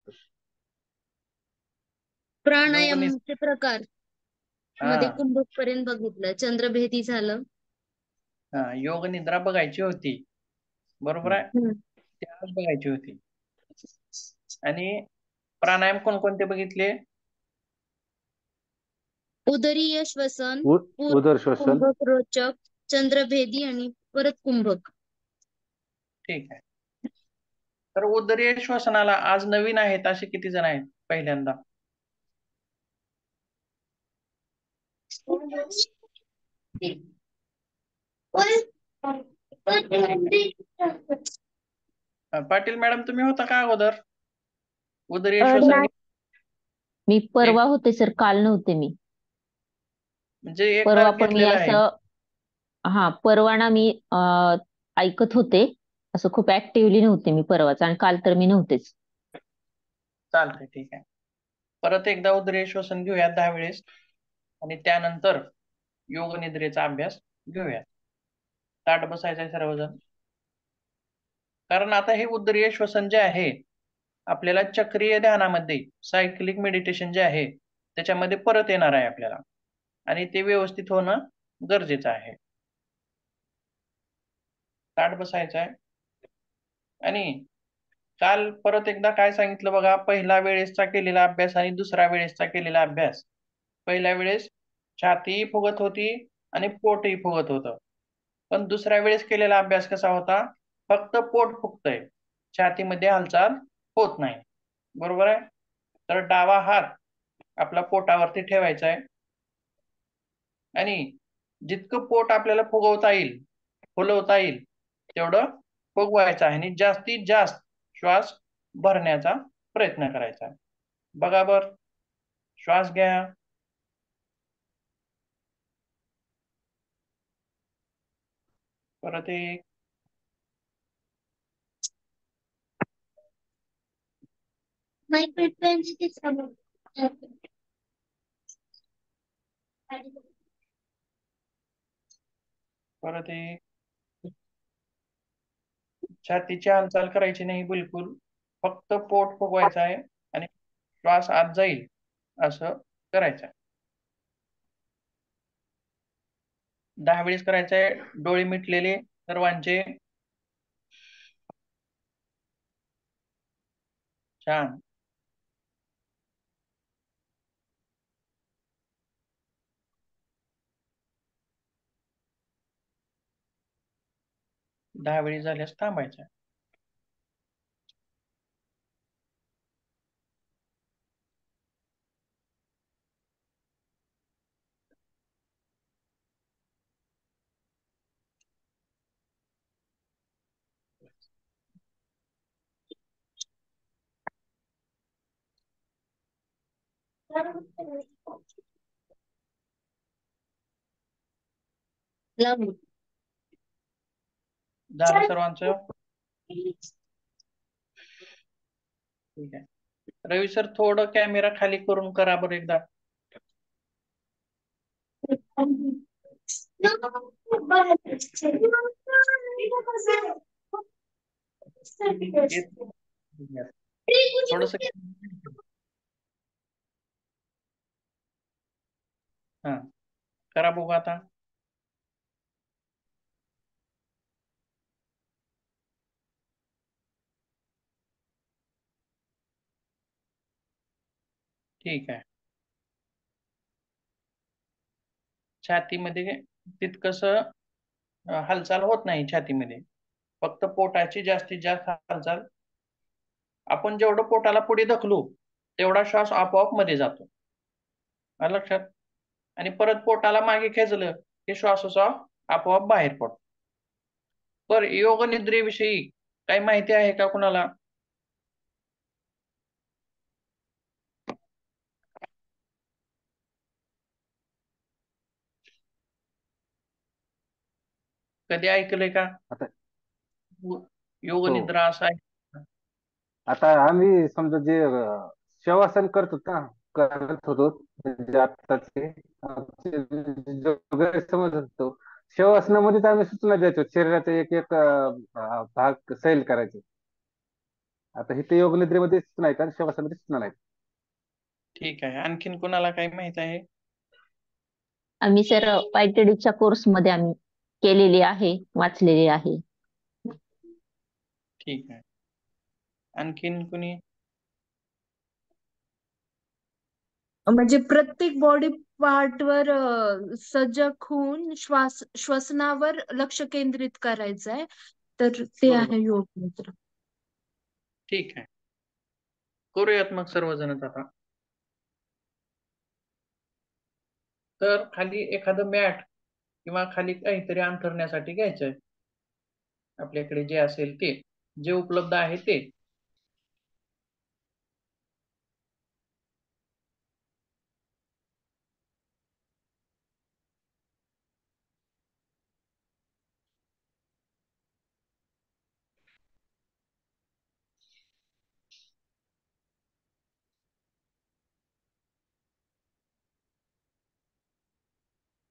योग प्राणायामचे प्रकार मध्ये हा कुंभक पर्यंत बघितलं, चंद्रभेदी झालं. योग निद्रा बघायची होती, बरोबर आहे, हम्म. त्याच बघायची होती. आणि प्राणायाम कोणकोणते बघितले? उदरीय श्वसन, उदर श्वसन. कुंभक रोचक, चंद्रभेदी आणि परत कुंभक. ठीक आहे. तर उदरीय श्वसनाला आज नवीन आहेत असे किती जण आहेत पहिल्यांदा? पाटील मॅडम तुम्ही होता का अगोदर उदरीय श्वसन नाही, मी परवा एक होते सर, काल नव्हते मी. म्हणजे एकदा परवा पण मी घेतलेला आहे? असं, परवा ना मी ऐकत होते, असं खूप ऍक्टिव्हली नव्हते मी परवाच, आणि काल तर मी नव्हतेच. चालतंय, ठीक आहे. परत एकदा उदरीय श्वसन घेऊया 10 वेळेस, आणि त्यानंतर योग निद्रेचा अभ्यास घेऊया. ताट बसायचंय सर्वजण. कारण आता हे उदरीय श्वसन जे आहे आपल्याला चक्रीय ध्यानामध्ये, सायक्लिक मेडिटेशन जे आहे त्याच्यामध्ये परत येणार आहे आपल्याला, आणि ते व्यवस्थित होणं गरजेचं आहे. ताट बसायचं आहे. आणि काल परत एकदा काय सांगितलं बघा, पहिला वेळेसचा केलेला अभ्यास आणि दुसरा वेळेसचा केलेला अभ्यास. पहिल्या वेळेस छाती फुगत होती आणि पोटही फुगत होतं, पण दुसऱ्या वेळेस केलेला अभ्यास कसा होता? फक्त पोट फुगतंय, छातीमध्ये हालचाल होत नाही, बरोबर आहे. तर डावा हात आपला पोटावरती ठेवायचा आहे, आणि जितकं पोट आपल्याला फुगवता येईल, फुलवता येईल तेवढं फुगवायचं आहे, आणि जास्तीत जास्त श्वास भरण्याचा प्रयत्न करायचा आहे. बघा बर, श्वास घ्या, परत एक, परत एक. छातीची हालचाल करायची नाही बिलकुल, फक्त पोट फुगवायचं आहे आणि श्वास आत जाईल असं करायचं आहे. 10 वेळेस करायचं आहे, डोळे मिटलेले सर्वांचे. छान. दहा वेळी झाल्यास थांबायचं आहे. झालं सर्वांचं? ठीक आहे. रवी सर थोडं कॅमेरा खाली करून करा बरं एकदा. थोडस हा करा बघू आता. ठीक आहे. छातीमध्ये तितकस हालचाल होत नाही, छातीमध्ये फक्त पोटाची जास्तीत जास्त हालचाल. आपण जेवढं पोटाला पुढे ढकलू तेवढा श्वास आपोआप मध्ये जातो, आलं लक्षात. आणि परत पोटाला मागे खेचलं की श्वासोच्छ्वास आपोआप बाहेर पडतो. बर, योग निद्रेविषयी काही माहिती आहे का कुणाला? कधी ऐकलंय का आता योग हो, निद्रा असा आहे? आता आम्ही समजा जे शवासन करत होतो, म्हणजे आत्ताचे आमचे जो गैरसमज होतो, शवासनामध्येच आम्ही सूचना द्यायचो, शरीराचा एक एक भाग सैल करायचे. आता हे ते योग निद्रेमध्ये दिसत नाहीत आणि शवासनामध्ये दिसणार नाहीत. ठीक आहे. आणखीन कोणाला काही माहित आहे? आम्ही सर YTDच्या कोर्समध्ये आम्ही केलेली आहे, वाचलेली आहे. ठीक आहे. आणखीन कुणी? म्हणजे प्रत्येक बॉडी पार्टवर सजग होऊन श्वसनावर लक्ष केंद्रित करायचं आहे, तर ते बरोबर. आहे योग निद्रा. ठीक आहे. करूयात मग सर्वजणच आता. तर खाली एखादं मॅट किंवा खाली काहीतरी अंथरण्यासाठी घ्यायचंय. आपल्याकडे जे असेल ते, जे उपलब्ध आहे ते.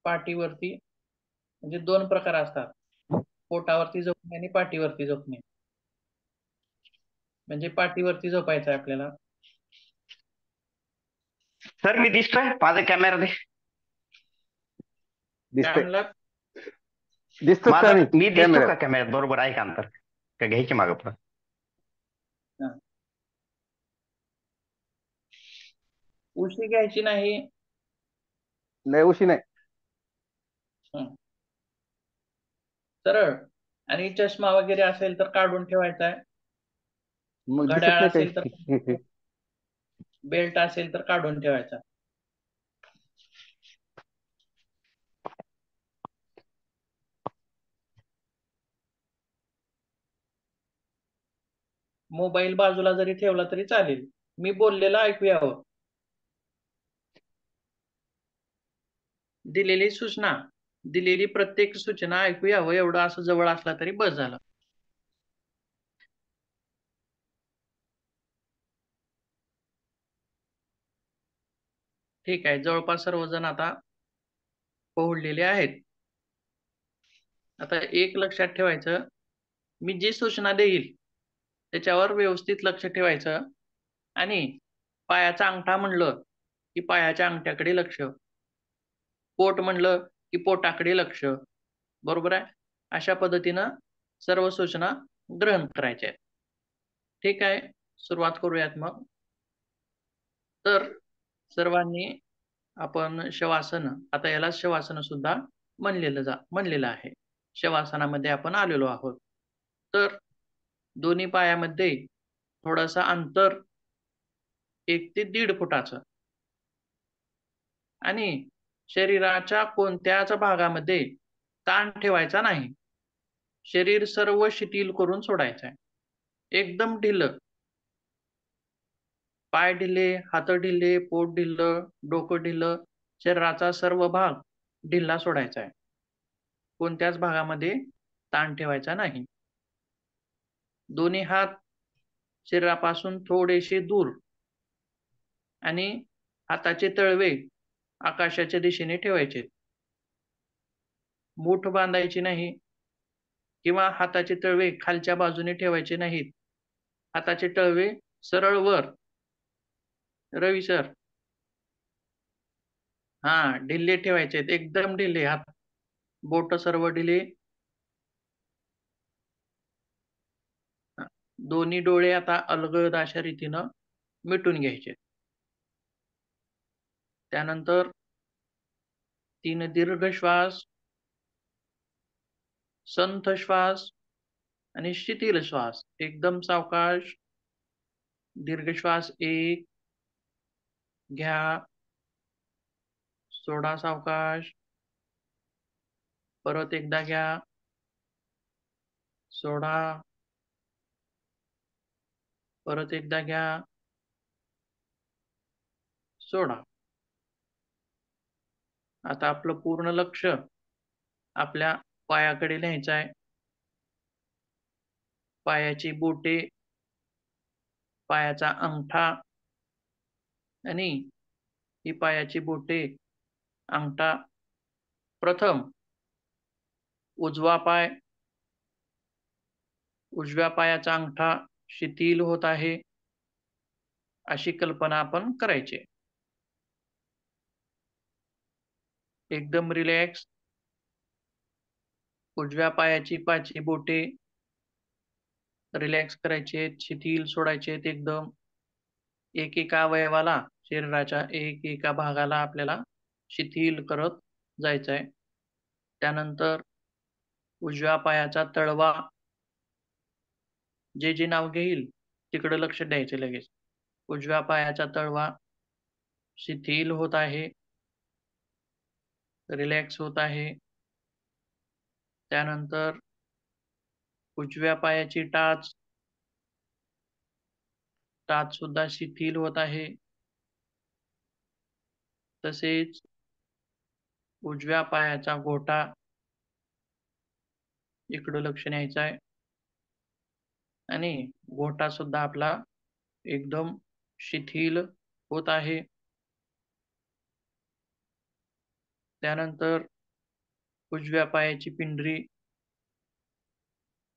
पाठीवरती म्हणजे 2 प्रकार असतात. पोटावरती झोपणे आणि पाठीवरती झोपणे. म्हणजे पाठीवरती झोपायचं आहे आपल्याला. सर मी दिसतोय माझा कॅमेरा दे. काय दिसतंय म्हणलात? दिसतो का माझा नाही मी दिसतो कॅमेरा? का कॅमेऱ्यात बरोबर आहे का अंतर का घ्यायचे मागं पुढं? उशी घ्यायची नाही. नाही उशी नाही. सरळ. आणि चष्मा वगैरे असेल तर काढून ठेवायचा आहे. मग दिसत घड्याळ नाही असेल तर, काही. बेल्ट असेल तर काढून ठेवायचा. मोबाईल बाजूला जरी ठेवला तरी चालेल. मी बोललेलं ऐकू यावं. दिलेली सूचना, दिलेली प्रत्येक सूचना ऐकू यावं एवढं असं जवळ असला तरी बस झालं. ठीक आहे. जवळपास सर्वजण आता पोहोचलेले आहेत. आता एक लक्षात ठेवायचं, मी जी सूचना देईल त्याच्यावर व्यवस्थित लक्ष ठेवायचं आणि पायाचा अंगठा म्हणलं की पायाच्या अंगठ्याकडे लक्ष, पोट म्हणलं की पोटाकडे लक्ष. बरोबर आहे? अशा पद्धतीनं सर्व सूचना ग्रहण करायच्या आहेत. ठीक आहे. सुरुवात करूयात मग. तर सर्वांनी आपण शवासन, आता याला शवासन सुद्धा म्हणलेलं आहे. शवासनामध्ये आपण आलेलो आहोत. तर दोन्ही पायामध्ये थोडंसं अंतर 1 ते 1.5 फुटाचं आणि शरीराच्या कोणत्याच भागामध्ये ताण ठेवायचा नाही. शरीर सर्व शिथिल करून सोडायचं आहे. एकदम ढिलं. पाय ढिले, हात ढिले, पोट ढिलं, डोकं ढिलं, शरीराचा सर्व भाग ढिला सोडायचा आहे. कोणत्याच भागामध्ये ताण ठेवायचा नाही. दोन्ही हात शरीरापासून थोडेसे दूर आणि हाताचे तळवे आकाशाच्या दिशेने ठेवायचे. मूठ बांधायची नाही किंवा हाताचे तळवे खालच्या बाजूने ठेवायचे नाहीत. हाताचे तळवे सरळ वर. रवी सर. ढिले ठेवायचे, एकदम ढिले हात. बोट सर्व ढिले. दोन्ही डोळे आता अलगद अशा रीतीनं मिटून घ्यायचे. त्यानंतर 3 दीर्घ श्वास, संथ श्वास आणि शिथिल श्वास. एकदम सावकाश. दीर्घ श्वास 1 घ्या, सोडा सावकाश. परत एकदा घ्या, सोडा. परत एकदा घ्या, सोडा. आता आपलं पूर्ण लक्ष आपल्या पायाकडे न्यायचं आहे. पायाची बोटे, पायाचा अंगठा आणि ही पायाची बोटे, अंगठा. प्रथम उजवा पाय, उजव्या पायाचा अंगठा शिथिल होत आहे अशी कल्पना आपण करायची. एकदम रिलॅक्स. उजव्या पायाची पाची बोटे रिलॅक्स करायची आहेत, शिथिल सोडायचे आहेत एकदम. एकेका अवयवाला, शरीराच्या एकेका भागाला आपल्याला शिथिल करत जायचं आहे. त्यानंतर उजव्या पायाचा तळवा जे जे नाव घेईल तिकडे लक्ष द्यायचे लगेच. उजव्या पायाचा तळवा शिथिल होत आहे, रिलॅक्स होत आहे. त्यानंतर उजव्या पायाची टाच सुद्धा शिथिल होत आहे. तसेच उजव्या पायाचा घोटा इकडं लक्ष न्यायचं आहे आणि घोटा सुद्धा आपला एकदम शिथिल होत आहे. त्यानंतर उजव्या पायाची पिंढरी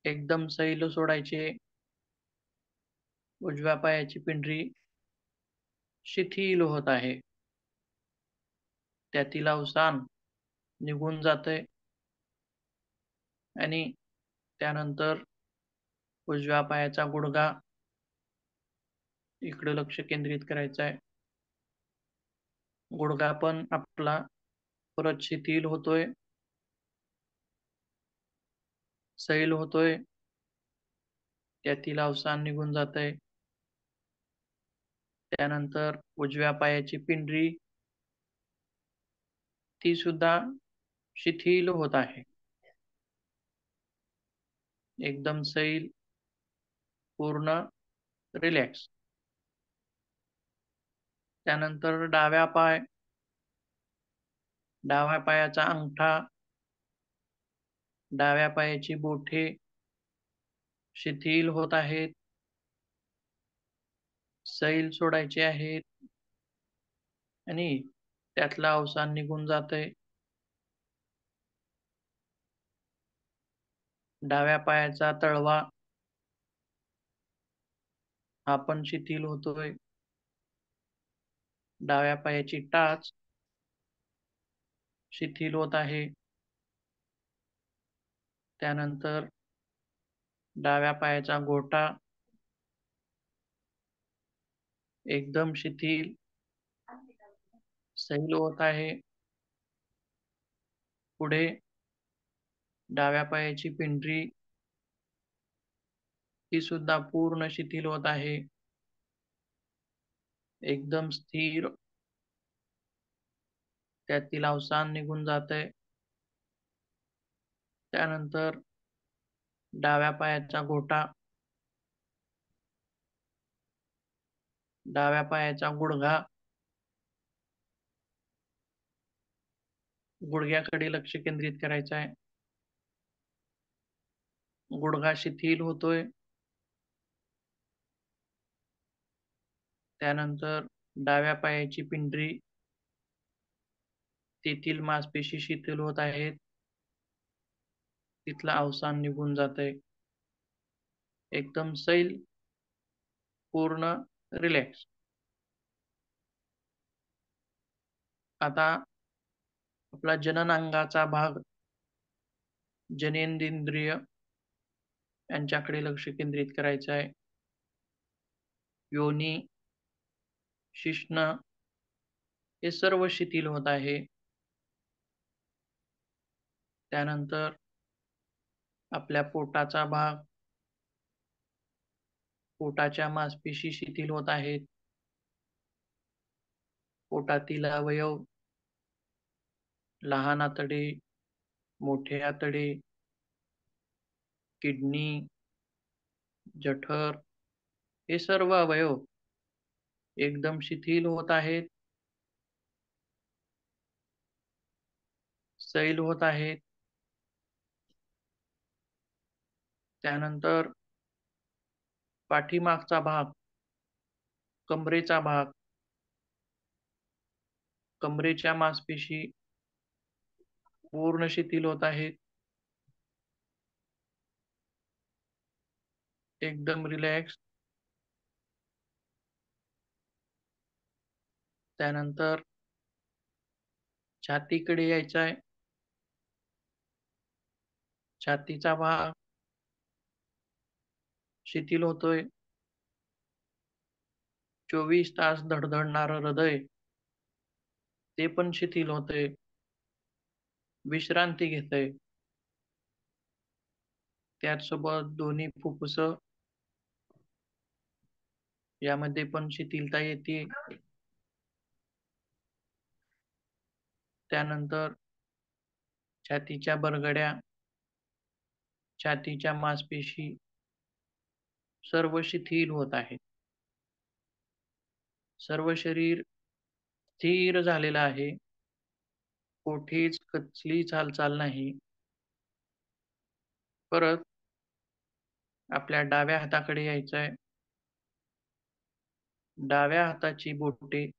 एकदम सैल सोडायची. उजव्या पायाची पिंढरी शिथिल होत आहे, त्यातील अवसान निघून जातंय. आणि त्यानंतर उजव्या पायाचा गुडघा इकडे लक्ष केंद्रित करायचं आहे. गुडघा पण आपला परत शिथिल होतोय, सैल होतोय, त्यातील अवसान निघून जातंय. त्यानंतर उजव्या पायाची पिंढरी ती सुद्धा शिथिल होत आहे, एकदम सैल, पूर्ण रिलॅक्स. त्यानंतर डाव्या पायाचा अंगठा, डाव्या पायाची बोटे शिथिल होत आहेत, सैल सोडायचे आहेत आणि त्यातलं अवसान निघून जातंय. डाव्या पायाचा तळवा हा पण शिथिल होतोय. डाव्या पायाची टाच शिथिल होत आहे. त्यानंतर डाव्या पायाचा घोटा एकदम शिथिल, सैल होत आहे. पुढे डाव्या पायाची पिंढरी ही सुद्धा पूर्ण शिथिल होत आहे, एकदम स्थिर, त्यातील अवसान निघून जातंय. त्यानंतर डाव्या पायाचा घोटा, डाव्या पायाचा गुडघा, गुडघ्याकडे लक्ष केंद्रित करायचं आहे. गुडघा शिथिल होतोय. त्यानंतर डाव्या पायाची पिंढरी, तेथील मांसपेशी शिथिल होत आहेत, तिथलं अवसान निघून जातंय, एकदम सैल, पूर्ण रिलॅक्स. आता आपला जननांगाचा भाग, जनेंद्रिय यांच्याकडे लक्ष केंद्रित करायचं आहे. योनी, शिश्न हे सर्व शिथिल होत आहे. त्यानंतर आपल्या पोटाचा भाग, पोटाच्या मांसपेशी शिथिल होत आहेत. पोटातील अवयव, लहान आतडे, मोठे आतडे, किडनी, जठर हे सर्व अवयव एकदम शिथिल होत आहेत, सैल होत आहेत. त्यानंतर पाठीमागचा भाग, कमरेचा भाग, कमरेच्या मांसपेशी पूर्ण शिथिल होत आहेत. एकदम रिलॅक्स. त्यानंतर छातीकडे यायचं आहे. छातीचा भाग शिथिल होतोय. 24 तास धडधडणारं हृदय ते पण शिथिल होतंय. विश्रांती घेतंय. त्याचसोबत दोन्ही फुफ्फुस यामध्ये पण शिथिलता येते. त्यानंतर छातीच्या बरगड्या, छातीच्या मांसपेशी सर्व शिथिल होत आहेत. सर्व शरीर स्थिर झालेलं आहे. कुठेच कसलीच हालचाल नाही. परत आपल्या डाव्या हाताकडे यायचं आहे. डाव्या हाताची बोटे,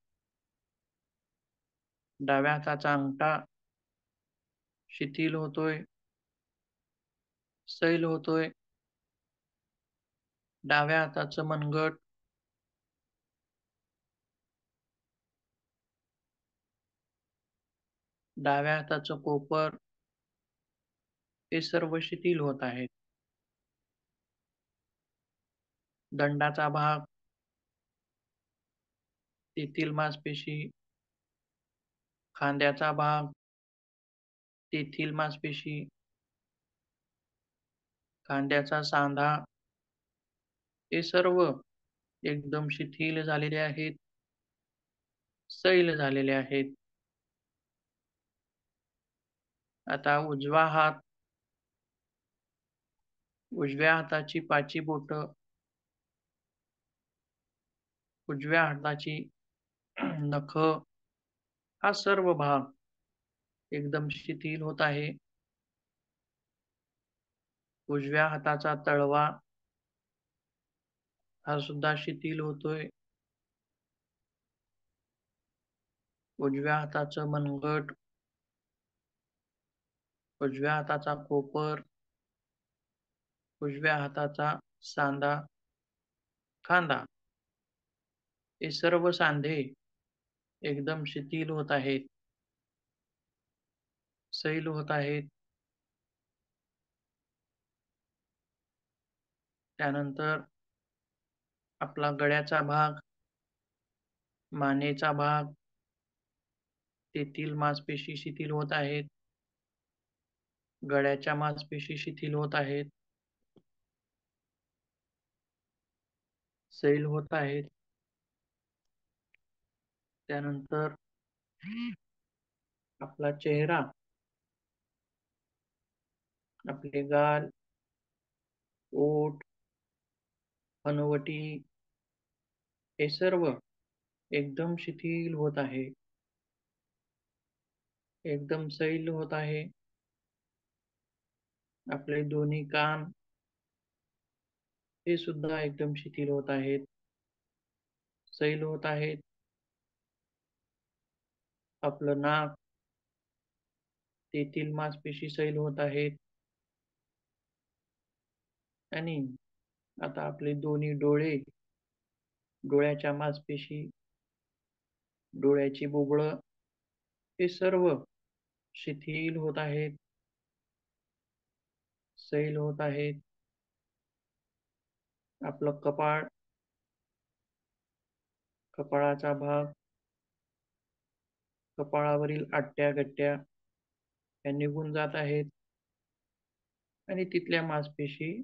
डाव्या हाताचा अंगठा शिथिल होतोय, सैल होतोय. डाव्या हाताचं मनगट, डाव्या हाताचं कोपर हे सर्व शिथिल होत आहेत. दंडाचा भाग, तेथील मांसपेशी, खांद्याचा भाग, तेथील मांसपेशी, खांद्याचा सांधा हे सर्व एकदम शिथिल झालेले आहेत, सैल झालेले आहेत. आता उजवा हात, उजव्या हाताची पाची बोटं, उजव्या हाताची नखं हा सर्व भाग एकदम शिथिल होत आहे. उजव्या हाताचा तळवा हा सुद्धा शिथिल होतोय. उजव्या हाताचं मनगट, उजव्या हाताचा कोपर, उजव्या हाताचा सांधा, खांदा हे सर्व सांधे एकदम शिथिल होत आहेत, सैल होत आहेत. त्यानंतर आपला गळ्याचा भाग, मानेचा भाग, तेथील मांसपेशी शिथिल होत आहेत. गळ्याच्या मांसपेशी शिथिल होत आहेत, सैल होत आहेत. त्यानंतर आपला चेहरा, आपले गाल, ओठ, हनुवटी हे सर्व एकदम शिथिल होत आहे, एकदम सैल होत आहे. आपले दोन्ही कान हे सुद्धा एकदम शिथिल होत आहेत, सैल होत आहेत. आपलं नाक, तेथील मांसपेशी सैल होत आहेत. आणि आता आपले दोन्ही डोळे, डोळ्याच्या मांसपेशी, डोळ्याची बुबुळं हे सर्व शिथिल होत आहेत, सैल होत आहेत. आपलं कपाळ, कपाळाचा भाग, कपाळावरील आट्या-गट्ट्या ह्या निघून जात आहेत आणि तिथल्या मांसपेशी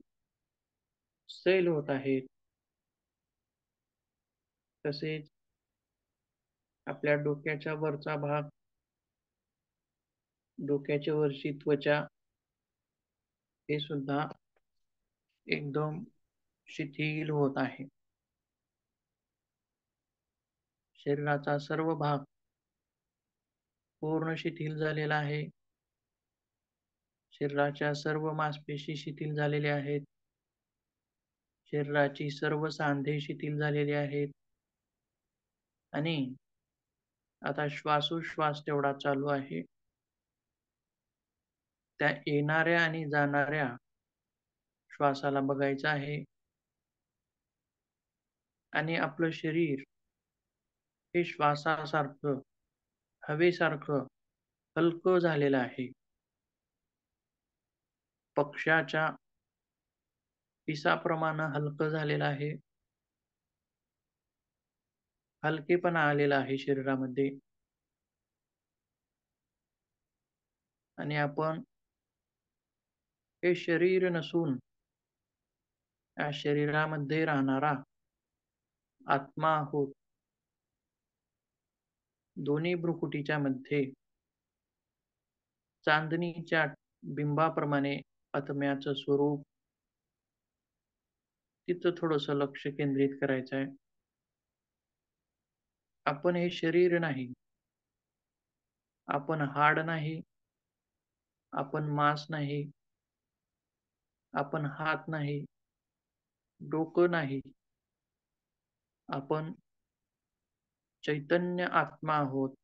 सैल होत आहेत. तसेच आपल्या डोक्याच्या वरचा भाग, डोक्याच्या वरची त्वचा हे सुद्धा एकदम शिथिल होत आहे. शरीराचा सर्व भाग पूर्ण शिथिल झालेला आहे. शरीराच्या सर्व मांसपेशी शिथिल झालेल्या आहेत. शरीराची सर्व सांधे शिथिल झालेले आहेत. आणि आता श्वासोश्वास तेवढा चालू आहे. त्या येणाऱ्या आणि जाणाऱ्या श्वासाला बघायचं आहे. आणि आपलं शरीर हे श्वासासारखं, हवेसारखं हलकं झालेलं आहे. पक्ष्याच्या पिसाप्रमाणे हलकं झालेलं आहे. हलकेपणा आलेला आहे शरीरामध्ये आणि आपण हे शरीर नसून या शरीरामध्ये राहणारा आत्मा आहोत. दोन्ही भ्रुकुटीच्या मध्ये चांदणीच्या बिंबाप्रमाणे आत्म्याचं स्वरूप, तिथं थोडंसं लक्ष केंद्रित करायचं आहे. आपण हे शरीर नाही, आपण हाड नाही, आपण मांस नाही, आपण हात नाही, डोकं नाही, आपण चैतन्य आत्मा आहोत.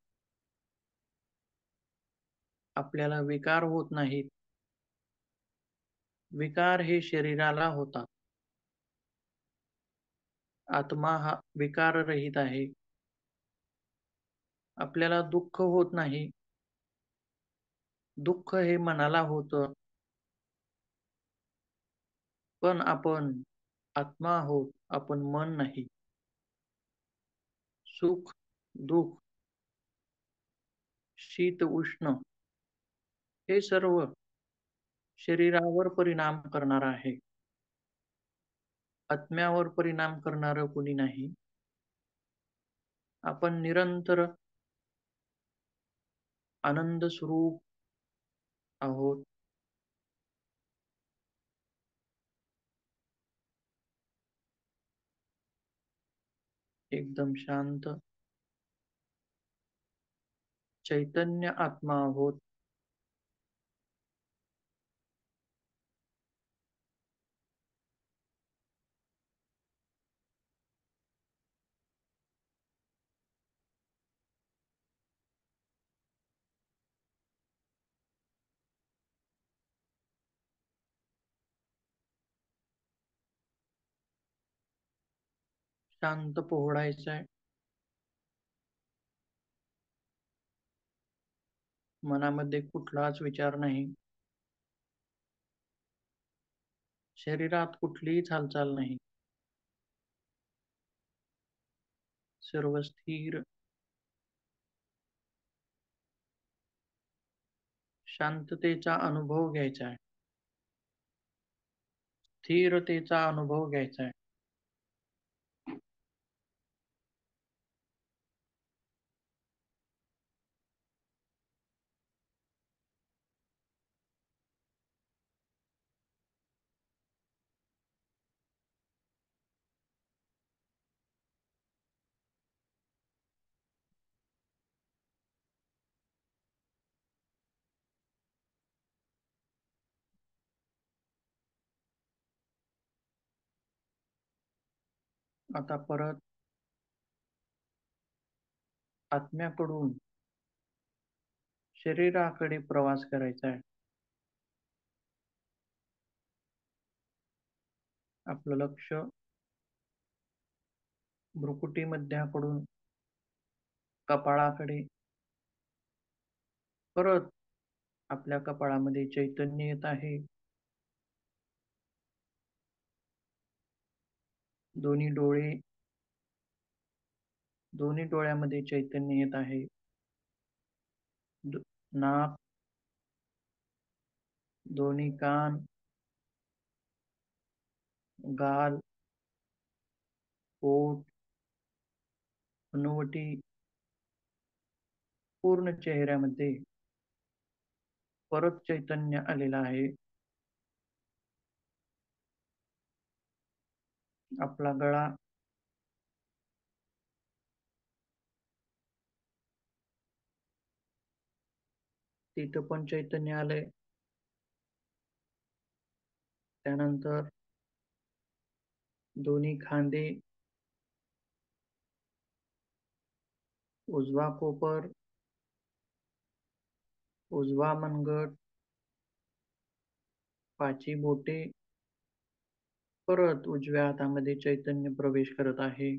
आपल्याला विकार होत नाहीत. विकार हे शरीराला होतात. आत्मा हा विकाररहित आहे. आपल्याला दुःख होत नाही. दुःख हे मनाला होतं. पण आपण आत्मा आहोत, आपण मन नाही. सुख, दुःख, शीत, उष्ण हे सर्व शरीरावर परिणाम करणार आहे. आत्म्यावर परिणाम करणारं कोणी नाही. आपण निरंतर आनंद स्वरूप आहोत. एकदम शांत चैतन्य आत्मा आहोत. शांत पोहडायचं आहे. मनामध्ये कुठलाच विचार नाही. शरीरात कुठलीच हालचाल नाही. सर्व स्थिर, शांततेचा अनुभव घ्यायचा आहे. स्थिरतेचा अनुभव घ्यायचा आहे. आता परत आत्म्याकडून शरीराकडे प्रवास करायचा आहे. आपलं लक्ष भ्रुकुटीमध्याकडून कपाळाकडे, परत आपल्या कपाळामध्ये चैतन्य येत आहे. दोन्ही डोळे, दोन्ही डोळ्यामध्ये चैतन्य येत आहे. नाक, दोन्ही कान, गाल, पोट, हनुवटी, पूर्ण चेहऱ्यामध्ये परत चैतन्य आलेलं आहे. आपला गळा, तिथं पण चैतन्य आलंय. त्यानंतर दोन्ही खांदे, उजवा कोपर, उजवा मनगट, पाची बोटे, परत उजव्या हातामध्ये चैतन्य प्रवेश करत आहे.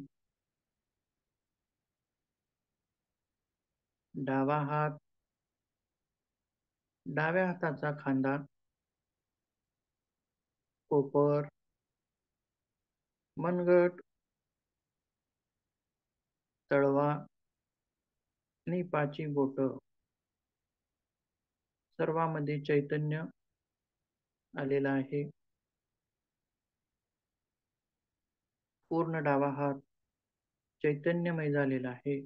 डावा हात, डाव्या हाताचा खांदा, कोपर, मनगट, तळवा आणि पाची बोट सर्वांमध्ये चैतन्य आलेला आहे. पूर्ण डावा हात चैतन्यमय झालेला आहे.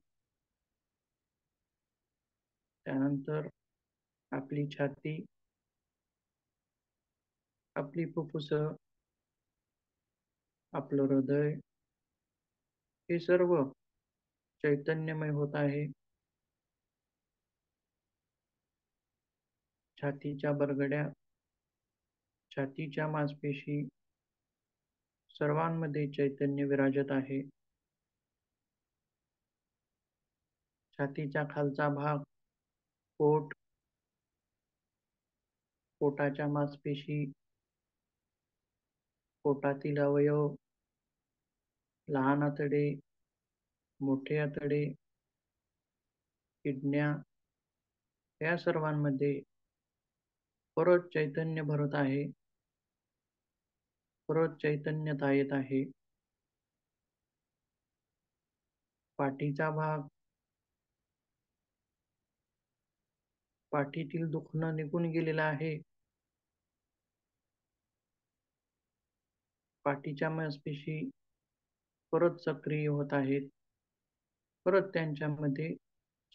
त्यानंतर आपली छाती, आपली फुफ्फुस, आपलं हृदय हे सर्व चैतन्यमय होत आहे. छातीच्या बरगड्या, छातीच्या मांसपेशी सर्वांमध्ये चैतन्य विराजत आहे. छातीचा खालचा भाग, पोट, पोटाच्या मांसपेशी, पोटातील अवयव, लहान आतडे, मोठे आतडे, किडन्या या सर्वांमध्ये परत चैतन्य भरत आहे. परत चैतन्यता येत आहे. पाठीचा भाग, पाठीतील दुखणं निघून गेलेलं आहे. पाठीच्या मांसपेशी परत सक्रिय होत आहेत. परत त्यांच्यामध्ये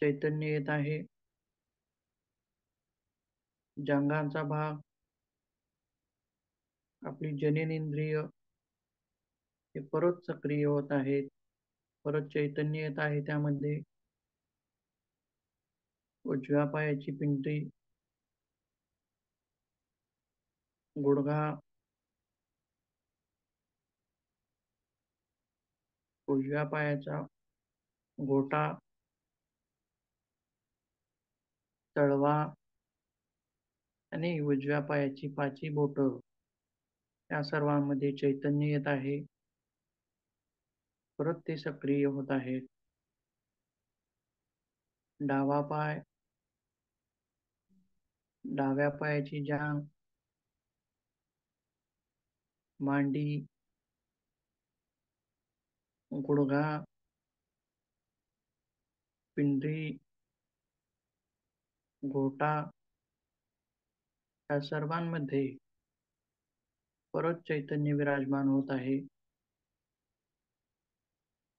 चैतन्य येत आहे. जांघांचा भाग, आपली जननेंद्रिय हे परत सक्रिय होत आहेत. परत चैतन्य येत आहे त्यामध्ये. उजव्या पायाची पिंडी, गुडघा, उजव्या पायाचा घोटा, तळवा आणि उजव्या पायाची पाची बोट या सर्वांमध्ये चैतन्य येत आहे. परत ते सक्रिय होत आहेत. डावा पाय, डाव्या पायाची जांघ, मांडी, गुडघा, पिंडी, घोटा या सर्वांमध्ये परत चैतन्य विराजमान होत आहे.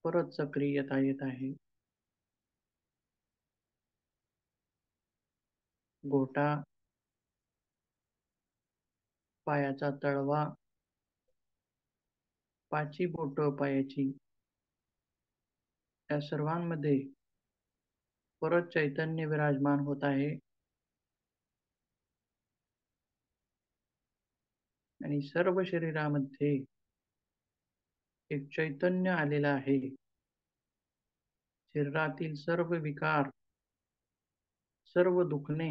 परत सक्रियता येत आहे. घोटा, पायाचा तळवा, पाची बोट पायाची या सर्वांमध्ये परत चैतन्य विराजमान होत आहे. आणि सर्व शरीरामध्ये एक चैतन्य आलेलं आहे. शरीरातील सर्व विकार, सर्व दुखणे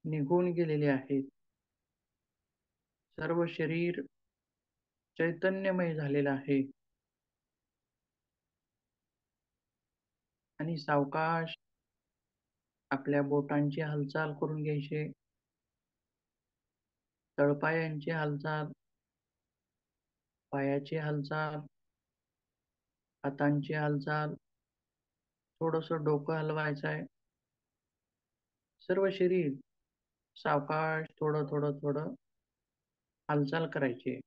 निघून गेलेले आहेत. सर्व शरीर चैतन्यमय झालेलं आहे. आणि सावकाश आपल्या बोटांची हालचाल करून घ्यायचे. तळपायांची हालचाल, पायाची हालचाल, हातांची हालचाल, थोडंसं डोकं हलवायचं आहे. सर्व शरीर सावकाश थोडं थोडं थोडं हालचाल करायची.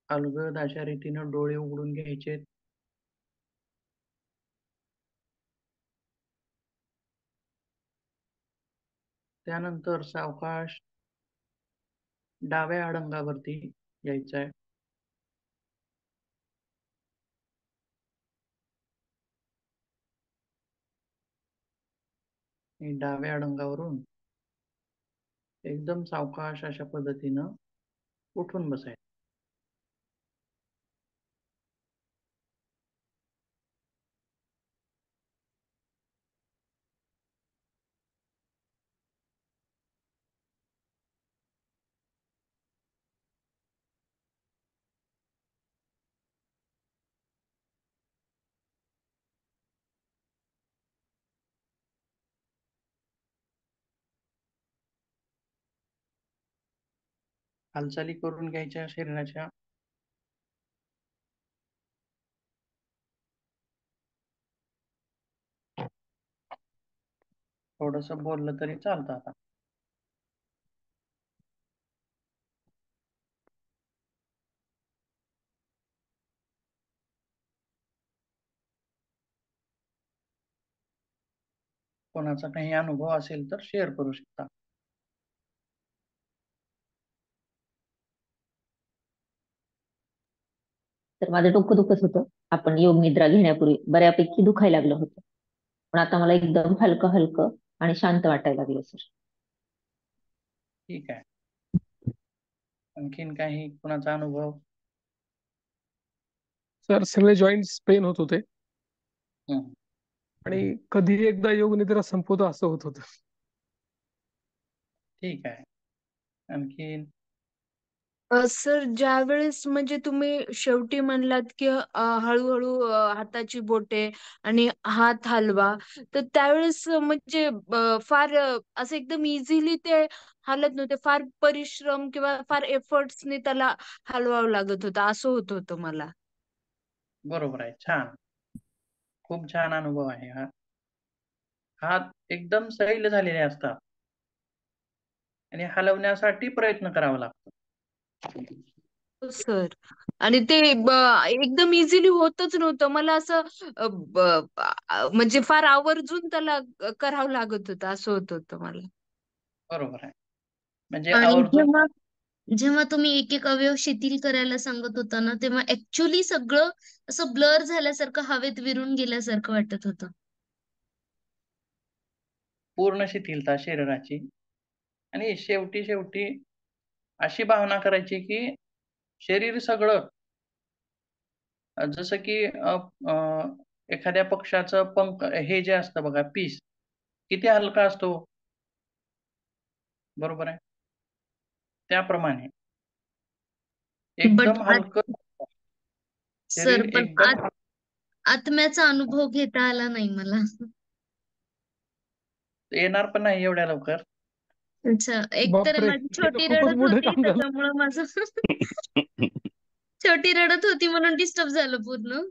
अलगद अशा रीतीनं डोळे उघडून घ्यायचे. त्यानंतर सावकाश डाव्या अडंगावरती यायचं आहे. आणि डाव्या अडंगावरून एकदम सावकाश अशा पद्धतीनं उठून बसायचं. हालचाली करून घ्यायच्या शरीराच्या. थोडस बोललं तरी चालतं आता. कोणाचा काही अनुभव असेल तर शेअर करू शकता. तर माझं डोकं दुखत होतं. आपण योग निद्रा घेण्यापूर्वी बऱ्यापैकी दुखायला लागलं होतं. पण आता मला एकदम हलकं हलकं आणि शांत वाटायला लागलं सर. ठीक आहे. आणखीन काही कोणाचा अनुभव? सर सगळे जॉईंट्स पेन होत होते हं. आणि कधी एकदा योग निद्रा संपवतो असं होत होतं. ठीक आहे. आणखीन? सर ज्यावेळेस म्हणजे तुम्ही शेवटी म्हणलात की हळूहळू हाताची बोटे आणि हात हलवा, तर त्यावेळेस म्हणजे फार असं एकदम इझिली ते हालत नव्हते. फार परिश्रम किंवा फार एफर्ट्सने त्याला हलवावं लागत होतं, असं होत होतं मला. बरोबर आहे. छान. खूप छान अनुभव आहे हा. हात एकदम सैल झालेले असतात आणि हलवण्यासाठी प्रयत्न करावा लागतो. हो सर. आणि ते एकदम इझिली होतच नव्हतं. मला असं म्हणजे फार आवर्जून त्याला करावं लागत होतं, असं होत होतं मला. बरोबर आहे. म्हणजे आणि आवर्जून जेव्हा जेव्हा तुम्ही एक एक अवयव शिथिल करायला सांगत होता ना, तेव्हा ऍक्च्युली सगळं असं ब्लर झाल्यासारखं, हवेत विरून गेल्यासारखं वाटत होतं. पूर्ण शिथिलता शरीराची आणि शेवटी अशी भावना करायची की शरीर सगळं जसं की एखाद्या पक्षाचं पंख हे जे असतं बघा पीस किती हलका असतो. बरोबर आहे. त्याप्रमाणे बट एकदम हलकं सर, शरीर पण एकदम आत्म्याचा अनुभव घेता आला नाही मला. येणार पण नाही एवढ्या लवकर. अच्छा. एक तर बापरे, माझी हे तर छोटी खूपच रडत मोठं होती, काम झालं. त्याच्यामुळं माझं छोटी रडत होती म्हणून डिस्टर्ब झालं पूर्ण.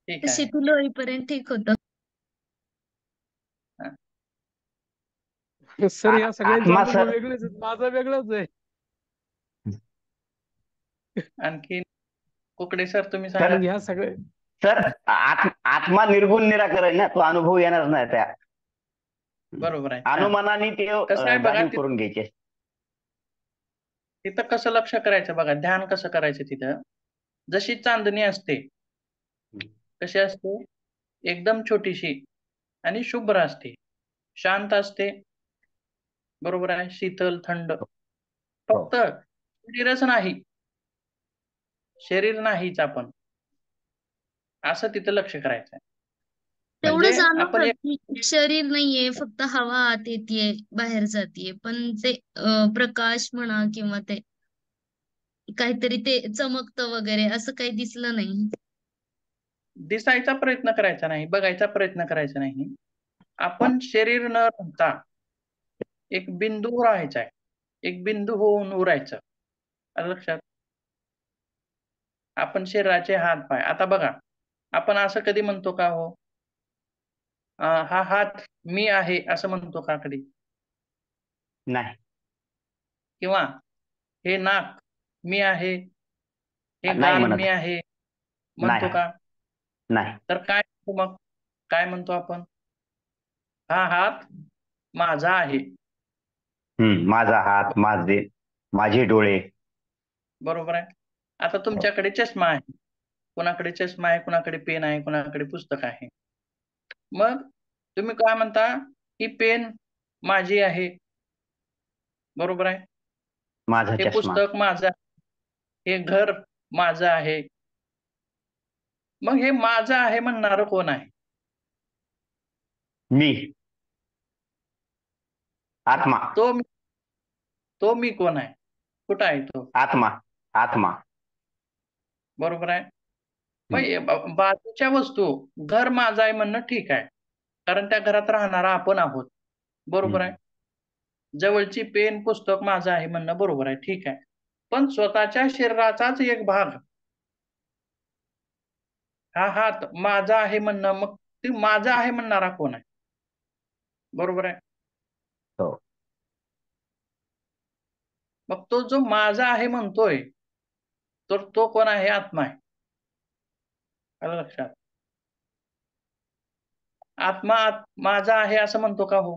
ठीक आहे. शिथिल होईपर्यंत ठीक होतं. हां. सर या सगळ्यांचे आत्मा अनुभव सर वेगळेच आहेत, माझा वेगळाच आहे. आणखीन कुकडे सर तुम्ही सर सांगा. मग ह्या सगळे सर आत्मा निर्गुण निराकर आहे ना, तो अनुभव येणार नाही त्या बरोबर आहे. छान. अनुमानाने ते कसं आहे बघा जाणीव करून घ्यायचे. तिथं कसं लक्ष करायचं बघा, ध्यान कसं करायचं तिथं. जशी चांदणी असते, कशी असते? एकदम छोटीशी आणि शुभ्र असते. शांत असते. बरोबर आहे. शीतल, थंड. हो. फक्त शरीरच नाही. शरीर नाहीच आपण. असं तिथं लक्ष करायचं आहे. तेवढं म्हणजे आपण जाणवलं एक की शरीर नाहीये, फक्त हवा आत येतेय, बाहेर जातीये. पण ते प्रकाश म्हणा किंवा ते काहीतरी ते चमकतं वगैरे असं काही दिसलं नाही. दिसायचा प्रयत्न करायचा नाही, बघायचा प्रयत्न करायचा नाही. आपण शरीर न राहता एक बिंदू राहायचा आहे. एक बिंदू होऊन उरायचं. आलं लक्षात? आपण शरीराचे हात-पाय आता बघा, आपण असं कधी म्हणतो का हो? हा हात मी आहे असं म्हणतो का कधी? नाही. किंवा हे नाक मी आहे, हे नाही गाल म्हणत. मी आहे म्हणतो नाही. का? नाही. तर काय म्हणतो मग? काय म्हणतो आपण? हा हात माझा आहे. माझा हात, माझे डोळे. बरोबर आहे. आता तुमच्याकडे चष्मा आहे. कोणाकडे चष्मा आहे, कोणाकडे पेन आहे, कोणाकडे पुस्तक आहे. मग तुम्ही काय म्हणता? ही पेन माझी आहे. बरोबर आहे. माझा हे चष्मा. पुस्तक माझं आहे. हे घर माझं आहे. मग हे माझं आहे म्हणणारं कोण आहे? मी. आत्मा. तो मी कोण आहे? कुठं आहे तो? आत्मा. बरोबर आहे. मग बाजूच्या वस्तू घर माझं आहे म्हणणं ठीक आहे. कारण त्या घरात राहणारा आपण आहोत. बरोबर आहे. जवळची पेन पुस्तक माझं आहे म्हणणं बरोबर आहे, ठीक आहे. पण स्वतःच्या शरीराचाच एक भाग हा हात माझा आहे म्हणणं, मग ते माझा आहे म्हणणारा कोण आहे? बरोबर आहे. हो. मग तो जो माझा आहे म्हणतोय, तर तो कोण आहे? आत्मा आहे. आलं लक्षात? आत्मा माझा आहे असं म्हणतो का हो?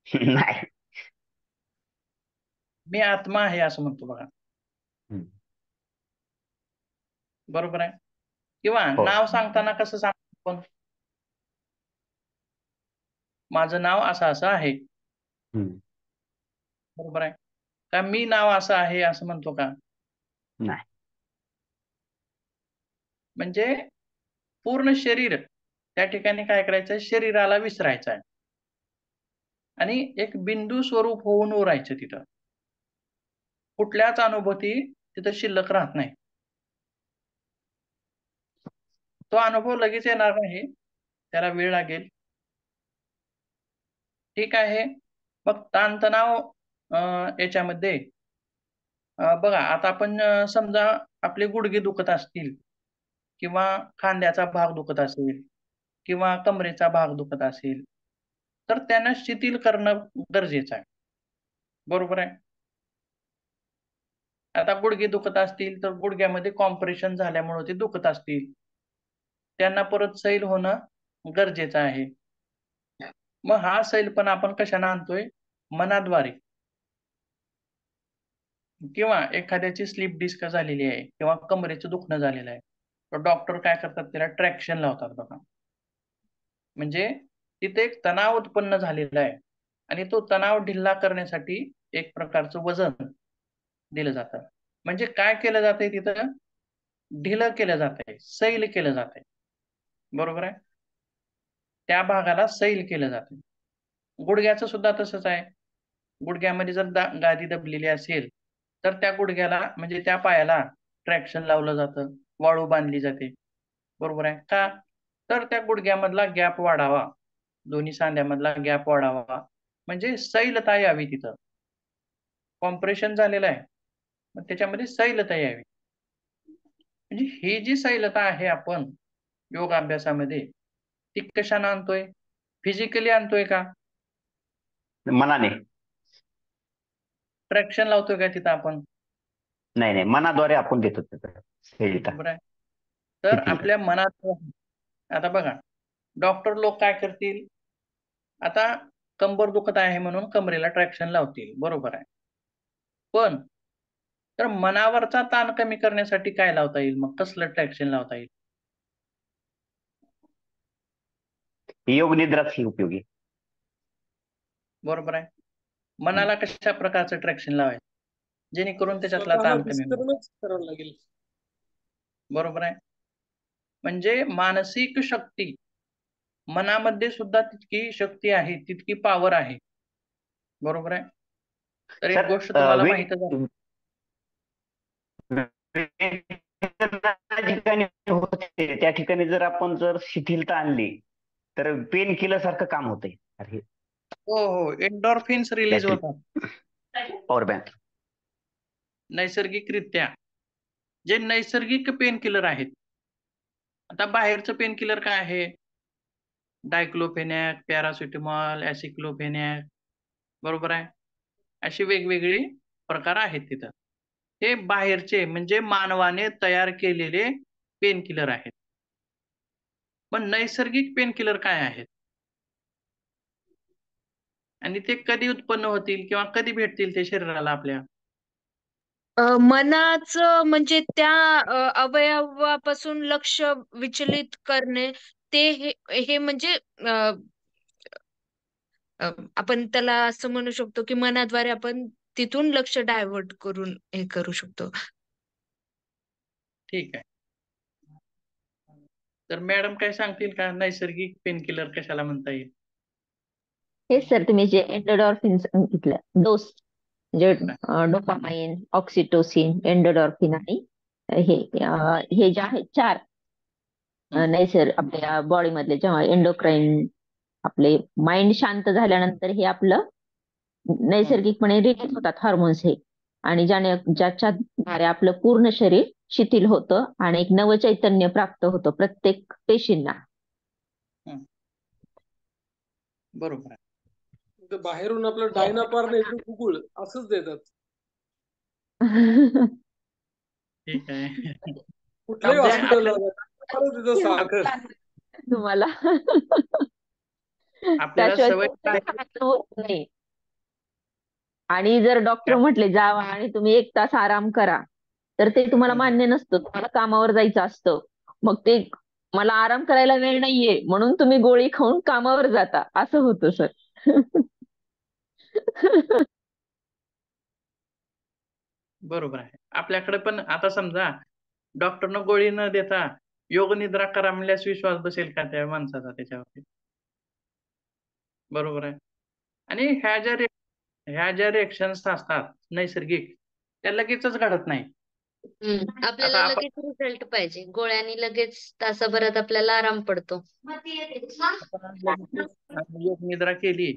नाही. मी आत्मा आहे असं म्हणतो बघा. हम्म. बरोबर आहे. किंवा हो. नाव सांगताना कसं सांगतो आपण? माझं नाव असं असं आहे. हम्म. बरोबर आहे. का मी नाव असं आहे असं म्हणतो का? नाही. म्हणजे पूर्ण शरीर त्या ठिकाणी काय करायचं? शरीराला विसरायचं आहे आणि एक बिंदू स्वरूप होऊन उरायचं तिथं. कुठल्याच अनुभूती तिथं शिल्लक राहत नाही. तो अनुभव लगेच येणार नाही, त्याला वेळ लागेल. ठीक आहे. मग ताणतणाव याच्यामध्ये बघा आता आपण समजा आपले गुडघे दुखत असतील किंवा खांद्याचा भाग दुखत असेल किंवा कमरेचा भाग दुखत असेल, तर त्यांना शिथिल करणं गरजेचं आहे. बरोबर आहे. आता गुडघे दुखत असतील तर गुडघ्यामध्ये कॉम्प्रेशन झाल्यामुळे ते दुखत असतील. त्यांना परत सैल होणं गरजेचं आहे. मग हा सैलपणा आपण कशाने आणतोय? मनाद्वारे. किंवा एखाद्याची स्लीप डिस्क झालेली आहे किंवा कमरेचं दुखणं झालेलं आहे. तर डॉक्टर काय करतात? त्याला ट्रॅक्शन लावतात बघा. म्हणजे तिथे एक तणाव उत्पन्न झालेला आहे आणि तो तणाव ढिल्ला करण्यासाठी एक प्रकारचं वजन दिलं जातं. म्हणजे काय केलं जातंय तिथं? ढिलं केलं जातंय, सैल केलं जातंय. बरोबर आहे. त्या भागाला सैल केलं जातं. गुडघ्याचं सुद्धा तसंच आहे. गुडघ्यामध्ये जर गादी दबलेली असेल, तर त्या गुडघ्याला म्हणजे त्या पायाला ट्रॅक्शन लावलं जातं, वाळू बांधली जाते. बरोबर आहे. का? तर त्या गुडघ्यामधला गॅप वाढावा, दोन्ही सांध्यामधला गॅप वाढावा, म्हणजे सैलता यावी तिथं. कॉम्प्रेशन झालेलं आहे, मग त्याच्यामध्ये सैलता यावी. म्हणजे ही जी सैलता आहे आपण योग अभ्यासामध्ये, ती कशाने आणतोय? फिजिकली आणतोय का? मनाने. ट्रॅक्शन लावतोय का तिथं आपण? नाही नाही, मनाद्वारे आपण देतो त्याचं सैलता. बरोबर आहे. तर शिथिल. आपल्या मनात आता बघा, डॉक्टर लोक काय करतील? आता कंबर दुखत आहे म्हणून कमरेला ट्रॅक्शन लावतील. बरोबर आहे. पण तर मनावरचा ताण कमी करण्यासाठी काय लावता येईल मग? कसलं ट्रॅक्शन लावता येईल? योग निद्राच ही उपयोगी. बरोबर आहे. मनाला कशा प्रकारचं ट्रॅक्शन लावायचं जेणेकरून त्याच्यातला स्वतःला ताण कमी होईल? विस्करणच करावं लागेल. बरोबर आहे. म्हणजे मानसिक शक्ती, मनामध्ये सुद्धा तितकी शक्ती आहे, तितकी पॉवर आहे. बरोबर आहे. तर एक सर गोष्ट तुम्हाला माहीतच आहे. ठिकाणी होते त्या ठिकाणी जर आपण शिथिलता आणली तर पेन किलर सारखं काम होतंय. अरे हो हो, एंडॉर्फिन्स रिलीज बॅटरी. होतात पॉवर बँक. नैसर्गिकरित्या. जे नैसर्गिक पेन किलर आहेत. आता बाहेरचं पेन किलर काय आहे? डायक्लोफेनॅक, पॅरासिटामॉल, ॲसिक्लोफेनॅक. बरोबर आहे. अशी वेगवेगळी प्रकार आहेत तिथं. हे बाहेरचे म्हणजे मानवाने तयार केलेले पेन किलर आहेत. पण नैसर्गिक पेन किलर काय आहेत? आणि ते कधी उत्पन्न होतील किंवा कधी भेटतील ते शरीराला आपल्या? मनाचं म्हणजे त्या अवयवापासून लक्ष विचलित करणे ते हे म्हणजे अ, आपण त्याला असं म्हणू शकतो की मनाद्वारे आपण तिथून लक्ष डायव्हर्ट करून हे करू शकतो. ठीक आहे. तर मॅडम काय सांगतील का? नैसर्गिक पेन किलर कशाला म्हणता येईल? हेच सर तुम्ही जे एंडोडॉर्फिन सांगितलं, डोस म्हणजे बरं. डोपामाइन, ऑक्सिटोसिन, एंडोडॉर्फिन आणि हे जे आहेत चार हं. आपल्या बॉडी मधले जेव्हा एंडोक्राईन आपले माइंड शांत झाल्यानंतर हे आपलं नैसर्गिकपणे रिलीज होतात हार्मोन्स हे, आणि ज्याच्याद्वारे आपलं पूर्ण शरीर शिथिल होतं आणि एक नवचैतन्य प्राप्त होतं प्रत्येक पेशींना. बरोबर आहे. तर बाहेरून आपलं डायनापार नाही तर गुगुळ असंच देतात. ठीक आहे. कुठल्याही म्हणजे हॉस्पिटलला तिथं साखर. तुम्हाला आपल्याला त्याशिवाय सवय तुमचं खाणं होत नाही. आणि जर डॉक्टर म्हटले जावा आणि तुम्ही 1 तास आराम करा, तर ते तुम्हाला मान्य नसतं. तुम्हाला कामावर जायचं असतं. मग ते मला आराम करायला वेळ नाहीये म्हणून तुम्ही गोळी खाऊन कामावर जाता, असं होतं सर. बरोबर आहे. आपल्याकडे पण आता समजा डॉक्टरनं गोळी न देता योग निद्रा करा म्हणल्यास विश्वास बसेल का त्या माणसाचा त्याच्यावरती? बरोबर आहे. आणि ह्या ज्या रिएक्शन्स असतात नैसर्गिक, त्या लगेचच घडत नाही. आपल्याला आता आपण लगेच रिझल्ट पाहिजे. गोळ्यानी लगेच तासाभरात आपल्याला आराम पडतो. लगेचच योग निद्रा केली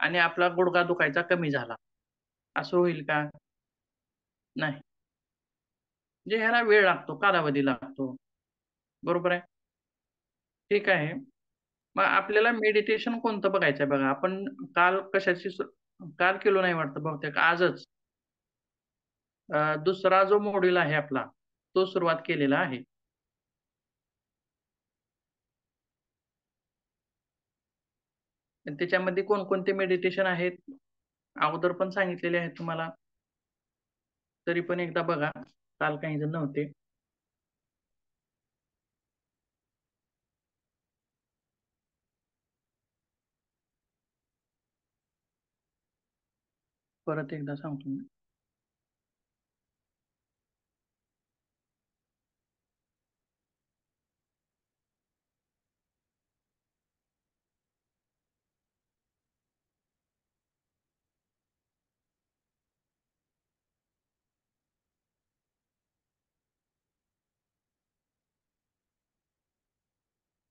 आणि आपला गुडघा दुखायचा कमी झाला. असं होईल का? नाही. म्हणजे ह्याला वेळ लागतो, कालावधी लागतो. बरोबर आहे. ठीक आहे. मग आपल्याला मेडिटेशन कोणतं बघायचं आहे बघा. आपण काल काल केलो नाही वाटतं बहुतेक आजच. दुसरा जो मॉड्यूल आहे आपला, तो सुरुवात केलेला आहे. आणि त्याच्यामध्ये कोणकोणते मेडिटेशन आहेत, अगोदर पण सांगितलेले आहेत तुम्हाला. तरी पण एकदा बघा, काल काही जण नव्हते. परत एकदा सांगतो मी.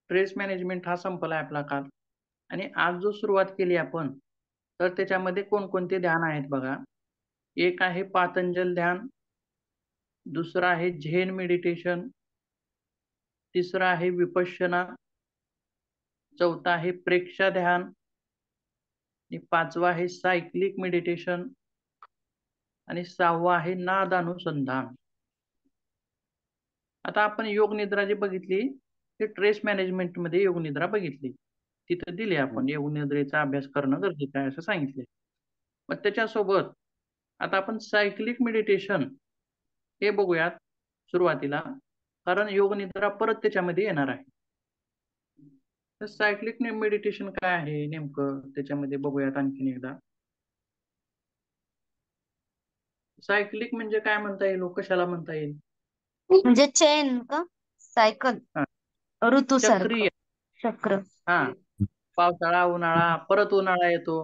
स्ट्रेस मॅनेजमेंट हा संपला आपला काल. आणि आज जो सुरुवात केली आपण, तर त्याच्यामध्ये कोणकोणते ध्यान आहेत बघा. एक आहे पातंजल ध्यान, दुसरं आहे झेन मेडिटेशन, तिसरं आहे विपश्यना, चौथं आहे प्रेक्षा ध्यान आणि 5वं आहे सायक्लिक मेडिटेशन आणि 6वं आहे नादानुसंधान. आता आपण योग निद्रा जी बघितली, ते स्ट्रेस मॅनेजमेंटमध्ये योग निद्रा बघितली. तिथं दिली आपण योग निद्रेचा अभ्यास करणं गरजेचं आहे असं सांगितलंय. मग त्याच्यासोबत आता आपण सायक्लिक मेडिटेशन हे बघूयात सुरुवातीला, कारण योग निद्रा परत त्याच्यामध्ये येणार आहे. तर सायक्लिक मेडिटेशन काय आहे नेमकं त्याच्यामध्ये बघूयात आणखीन एकदा. सायक्लिक म्हणजे काय म्हणता येईल, कशाला म्हणता येईल? म्हणजे चेन का? सायकल हा, ऋतूसारखं चक्रीय. चक्र. हा, पावसाळा उन्हाळा परत उन्हाळा येतो,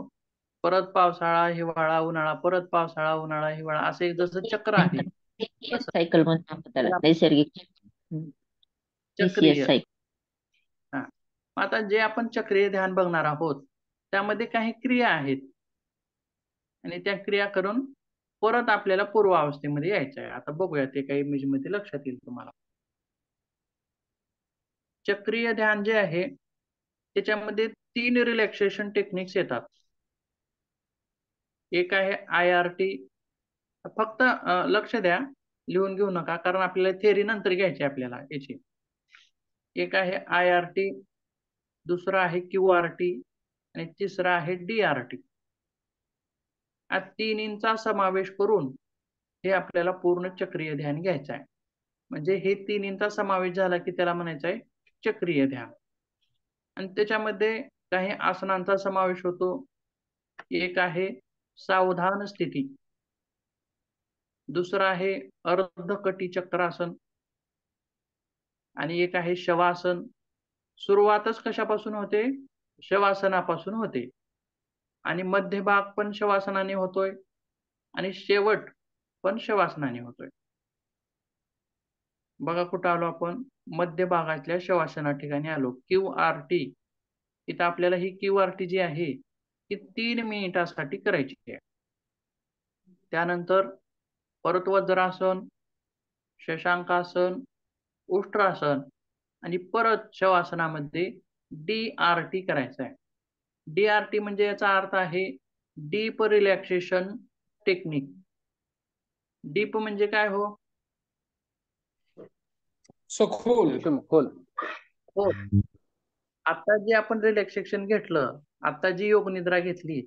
परत पावसाळा हिवाळा उन्हाळा परत पावसाळा उन्हाळा हिवाळा, असं एक जसं चक्र आहे तसं सायकल म्हणतो आपण त्याला, त्याला नैसर्गिक चक्रीय. सायकल. हा, आता जे आपण चक्रीय ध्यान बघणार आहोत त्यामध्ये काही क्रिया आहेत आणि त्या क्रिया करून परत आपल्याला पूर्वावस्थेमध्ये यायचं आहे. आता बघूया ते काही इमेज मध्ये लक्षात येईल तुम्हाला. चक्रीय ध्यान जे आहे त्याच्यामध्ये 3 रिलॅक्सेशन टेक्निक्स येतात. एक आहे IRT. फक्त लक्ष द्या, लिहून घेऊ नका, कारण आपल्याला थेअरी नंतर घ्यायची आपल्याला याची. एक आहे IRT, दुसरा आहे QRT आणि तिसरा आहे DRT. या तिन्हींचा समावेश करून हे आपल्याला पूर्ण चक्रीय ध्यान घ्यायचं आहे. म्हणजे हे तिन्हींचा समावेश झाला की त्याला म्हणायचं आहे चक्रीय ध्यान. आणि त्याच्यामध्ये काही आसनांचा समावेश होतो. एक आहे सावधान स्थिती, दुसरं आहे अर्धकटी चक्रासन आणि एक आहे शवासन. सुरुवातच कशापासून होते? शवासनापासून होते आणि मध्यभाग पण शवासनाने होतोय आणि शेवट पण शवासनाने होतोय. बघा कुठं आलो आपण, मध्य भागातल्या शवासना ठिकाणी आलो. QRT इथं आपल्याला ही QRT जी आहे ती 3 मिनिटासाठी करायची आहे. त्यानंतर परत वज्रासन, शशांकासन, उष्ट्रासन आणि परत शवासनामध्ये DRT करायचं आहे. DRT म्हणजे याचा अर्थ आहे डीप रिलॅक्सेशन टेक्निक. डीप म्हणजे काय हो? सखोल. एकदम खोल. हो. आता जे आपण रिलॅक्सेशन घेतलं, आता जी योग निद्रा घेतली,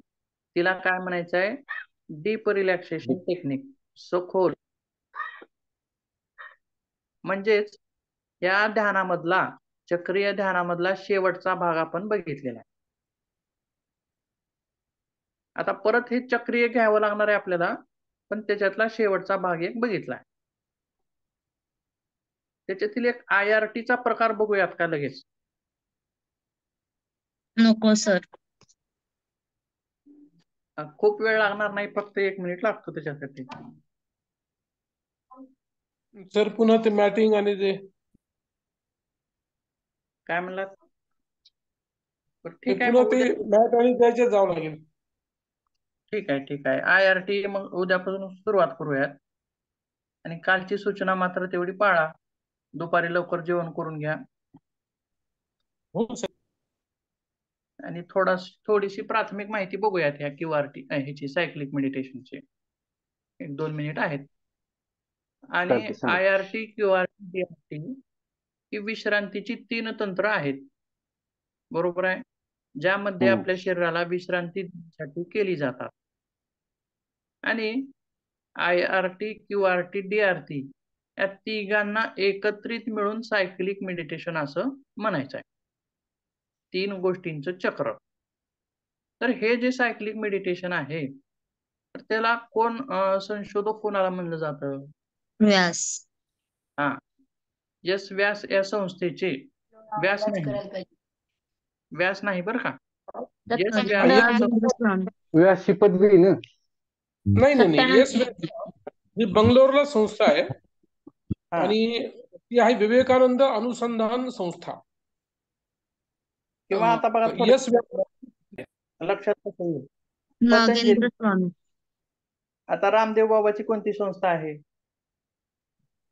तिला काय म्हणायचं आहे? डीप रिलॅक्सेशन टेक्निक, सखोल. म्हणजेच या ध्यानामधला, चक्रीय ध्यानामधला शेवटचा भाग आपण बघितलेला आहे. आता परत हे चक्रीय घ्यावं लागणार आहे आपल्याला, पण त्याच्यातला शेवटचा भाग एक बघितला आहे. त्याच्यातील एक IRT चा प्रकार बघूयात का लगेच? नको सर. खूप वेळ लागणार नाही, फक्त 1 मिनिट लागतो त्याच्यासाठी. सर पुन्हा ते मॅटिंग आणि ते काय म्हणलात? बरं, ते ठीक आहे, पुन्हा मग ते उद्या. मॅट आणि त्याच्यात जावं लागेल. ठीक आहे, ठीक आहे. IRT मग उद्यापासून सुरुवात करूयात. आणि कालची सूचना मात्र तेवढी पाळा. दुपारी लवकर जेवण करून घ्या हो सर. आणि थोडीशी प्राथमिक माहिती बघूयात ह्या QRT ह्याची, सायक्लिक मेडिटेशनची. 1-2 मिनिट आहेत. आणि चालतंय, सांगा. IRT, QRT, DRT ही विश्रांतीची 3 तंत्र आहेत. बरोबर आहे? ज्यामध्ये आपल्या शरीराला विश्रांती देण्यासाठी केली जातात. आणि IRT, QRT, DRT या तिघांना एकत्रित मिळून सायक्लिक मेडिटेशन असं म्हणायचं आहे. 3 गोष्टींचं चक्र. तर हे जे सायक्लिक मेडिटेशन आहे, तर त्याला संशोधक कोणाला म्हणलं जातं? व्यास. हा, यश व्यास या संस्थेचे, व्यास नाही बरं का, यश व्यास या नागेंद्र स्वामी. व्यासची पदवी आहे ना. नाही नाही नाही, येस सत्यानंद. ही बंगलोरला संस्था आहे हा, आणि ती आहे विवेकानंद अनुसंधान संस्था. किंवा आता बघा यस लक्षात कसं येईल? नागेंद्र स्वामी. आता रामदेव बाबाची कोणती संस्था आहे?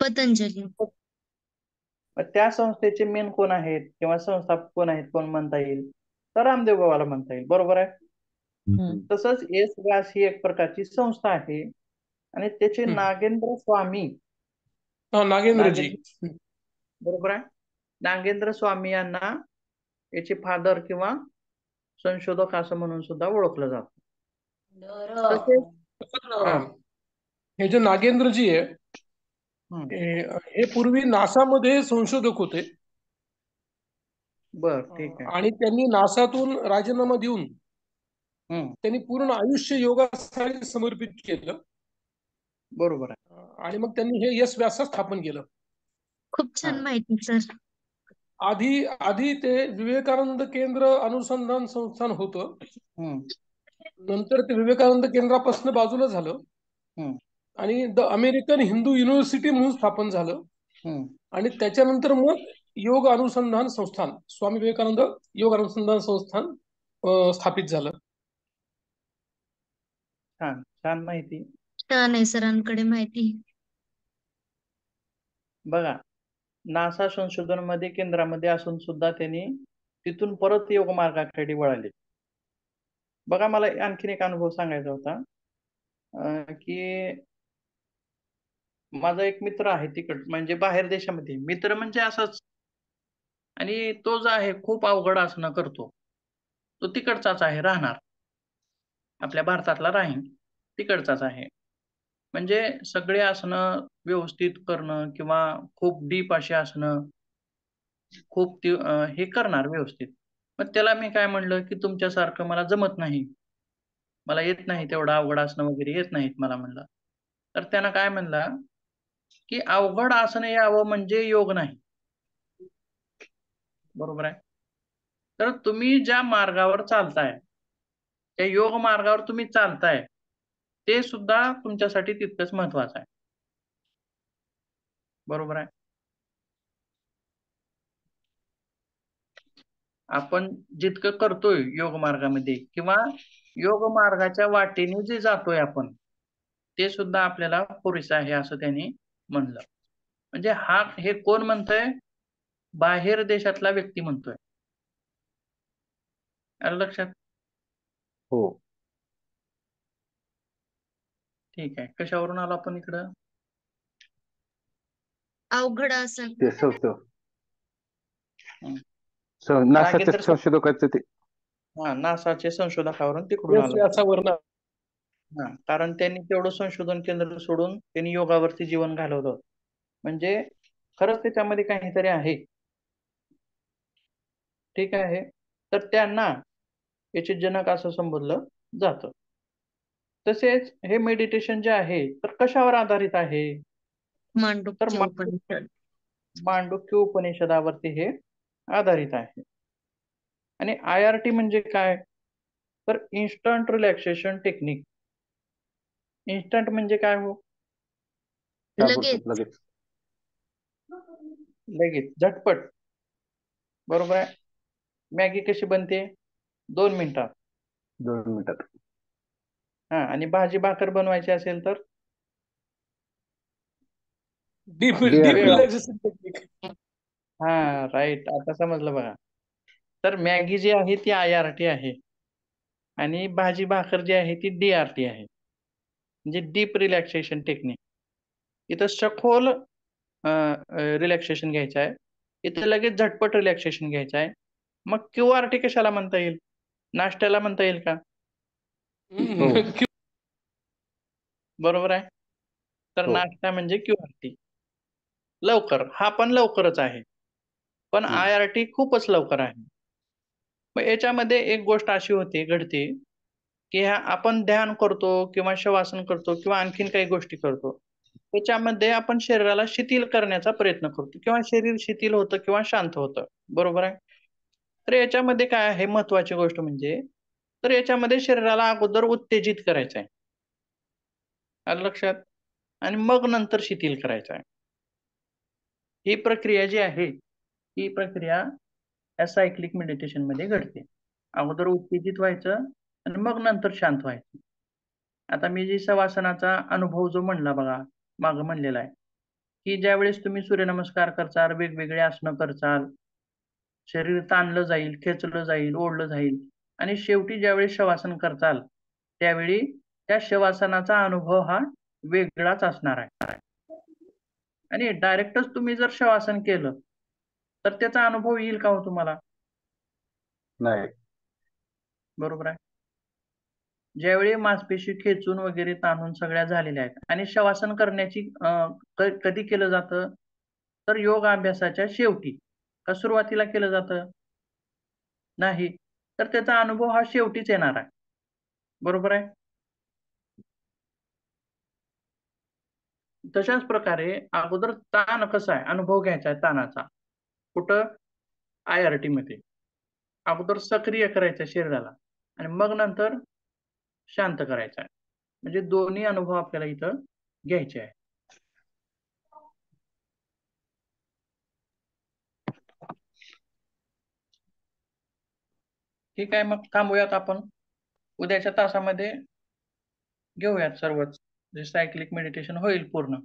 पतंजली. मग त्या संस्थेचे मेन कोण आहेत किंवा संस्थापक कोण आहेत, कोण म्हणता येईल? तर रामदेव बाबाला म्हणता येईल. बरोबर आहे? तसंच येस व्यास ही एक प्रकारची संस्था आहे आणि त्याचे नागेंद्र स्वामी, नागेंद्रजी. बरोबर आहे, नागेंद्र स्वामी यांना याचे फादर किंवा संशोधक असं म्हणून सुद्धा ओळखलं जातं. तसेच हे जे नागेंद्रजी आहे हे पूर्वी नासामध्ये संशोधक होते. बर, ठीक आहे. आणि त्यांनी नासातून राजीनामा देऊन त्यांनी पूर्ण आयुष्य योगासाठी समर्पित केलं. बरोबर आहे. आणि मग त्यांनी हे यश व्यास स्थापन केलं. खूप छान माहिती सर. आधी ते विवेकानंद केंद्र अनुसंधान संस्थान होतं. नंतर ते विवेकानंद केंद्रापासून बाजूला झालं आणि द अमेरिकन हिंदू युनिव्हर्सिटी म्हणून स्थापन झालं. आणि त्याच्यानंतर मग योग अनुसंधान संस्थान, स्वामी विवेकानंद योग अनुसंधान संस्थान स्थापित झालं. छान छान माहिती. छान आहे सरांकडे माहिती. बघा, नासा संशोधन मध्ये केंद्रामध्ये असून सुद्धा त्यांनी तिथून परत योग मार्गाकडे वळाले. बघा, मला आणखीन एक अनुभव सांगायचा होता की माझा एक मित्र आहे तिकड, म्हणजे बाहेर देशामध्ये मित्र म्हणजे असंच, आणि तो जो आहे खूप अवघड आसनं करतो. तो तिकडचाच आहे, राहणार आपल्या भारतातला राहीन, तिकडचाच आहे. म्हणजे सगळे आसनं व्यवस्थित करणं किंवा खूप डीप अशी आसनं खूप हे करणार व्यवस्थित. मग त्याला मी काय म्हणलं की तुमच्यासारखं मला जमत नाही, मला येत नाही तेवढं अवघड आसनं वगैरे येत नाहीत मला म्हणलं. तर त्यानं काय म्हणला की अवघड आसनं यावं म्हणजे योग नाही. बरोबर आहे? तर तुम्ही ज्या मार्गावर चालताय, त्या योग मार्गावर तुम्ही चालताय, ते सुद्धा तुमच्यासाठी तितकंच महत्वाचं आहे. बरोबर आहे? आपण जितकं करतोय योग मार्गामध्ये किंवा योग मार्गाच्या वाटेने जे जातोय आपण ते सुद्धा आपल्याला पुरेसं आहे असं त्यांनी म्हणलं. म्हणजे हे कोण म्हणतंय? बाहेर देशातला व्यक्ती म्हणतोय. आलं लक्षात? हो. ठीक आहे. कशावरून आलो आपण इकडं? अवघड आसन. ते नासाच्या नागेंद्र सर, संशोधकाचं ते नासाचे संशोधकावरून तिकडून आलो. व्यासावरनं. कारण त्यांनी तेवढं संशोधन केंद्र सोडून त्यांनी योगावरती जीवन घालवलं. म्हणजे खरंच त्याच्यामध्ये काहीतरी आहे. ठीक आहे. तर त्यांना याचे जनक असं संबोधलं जातं. तसेच हे मेडिटेशन जे आहे तर कशावर आधारित आहे? तर मांडुक्य उपनिषद. मांडुक्य उपनिषदावरती हे आधारित आहे. आणि IRT म्हणजे काय? तर इन्स्टंट रिलॅक्सेशन टेक्निक. इन्स्टंट म्हणजे काय हो? लगेच. लगेच, झटपट. बरोबर आहे. मॅगी कशी बनते? 2 मिनिटात. 2 मिनिटात. आणि भाजी भाकर बनवायची असेल तर deep DRT. Relaxation technique. Right. आता समजलं बघा. तर मॅगी जी आहे ती IRT आहे आणि भाजी भाकर जी आहे ती DRT आहे. म्हणजे डीप रिलॅक्सेशन टेक्निक. इथं सखोल रिलॅक्सेशन घ्यायचं आहे. इथं लगेच झटपट रिलॅक्सेशन घ्यायचं आहे. मग QRT कशाला म्हणता येईल? नाश्त्याला म्हणता येईल का? बरोबर आहे. तर हो. नाश्ता म्हणजे QRT. लवकर. हा पण लवकरच आहे. पण IRT खूपच लवकर आहे. मग याच्यामध्ये एक गोष्ट अशी घडते की आपण ध्यान करतो किंवा शवासन करतो किंवा आणखीन काही गोष्टी करतो. त्याच्यामध्ये आपण शरीराला शिथिल करण्याचा प्रयत्न करतो किंवा शरीर शिथिल होतं किंवा शांत होतं. बरोबर आहे. तर याच्यामध्ये काय आहे महत्वाची गोष्ट म्हणजे तर याच्यामध्ये शरीराला अगोदर उत्तेजित करायचं आहे. आलं लक्षात? आणि मग नंतर शिथिल करायचं आहे. ही प्रक्रिया जी आहे ही प्रक्रिया या सायक्लिक मेडिटेशन मध्ये घडते. अगोदर उत्तेजित व्हायचं आणि मग नंतर शांत व्हायचं. आता मी जी शवासनाचा अनुभव जो म्हणला बघा, मागं म्हणलेला आहे की ज्यावेळेस तुम्ही सूर्यनमस्कार करचाल, वेगवेगळे आसनं करचाल, शरीर ताणलं जाईल, खेचलं जाईल, ओढलं जाईल आणि शेवटी ज्यावेळेस शवासन करचाल त्यावेळी त्या शवासनाचा अनुभव हा वेगळाच असणार आहे. आणि डायरेक्टच तुम्ही जर शवासन केलं तर त्याचा अनुभव येईल का हो तुम्हाला? नाही. बरोबर आहे. ज्यावेळी मासपेशी खेचून वगैरे ताणून सगळ्या झालेल्या आहेत आणि शवासन करण्याची कधी केलं जातं? तर योग अभ्यासाच्या शेवटी. का सुरुवातीला केलं जातं? नाही. तर त्याचा अनुभव हा शेवटीच येणार आहे. बरोबर आहे. तशाच प्रकारे अगोदर ताण कसा आहे, अनुभव घ्यायचा आहे ताणाचा. कुठं? IRT मध्ये. अगोदर सक्रिय करायचं शरीराला आणि मग नंतर शांत करायचं आहे. म्हणजे दोन्ही अनुभव आपल्याला इथं घ्यायचे आहे. ठीक आहे. मग थांबूयात आपण. उद्याच्या तासामध्ये घेऊयात सर्वच. सायक्लिक मेडिटेशन होईल पूर्ण.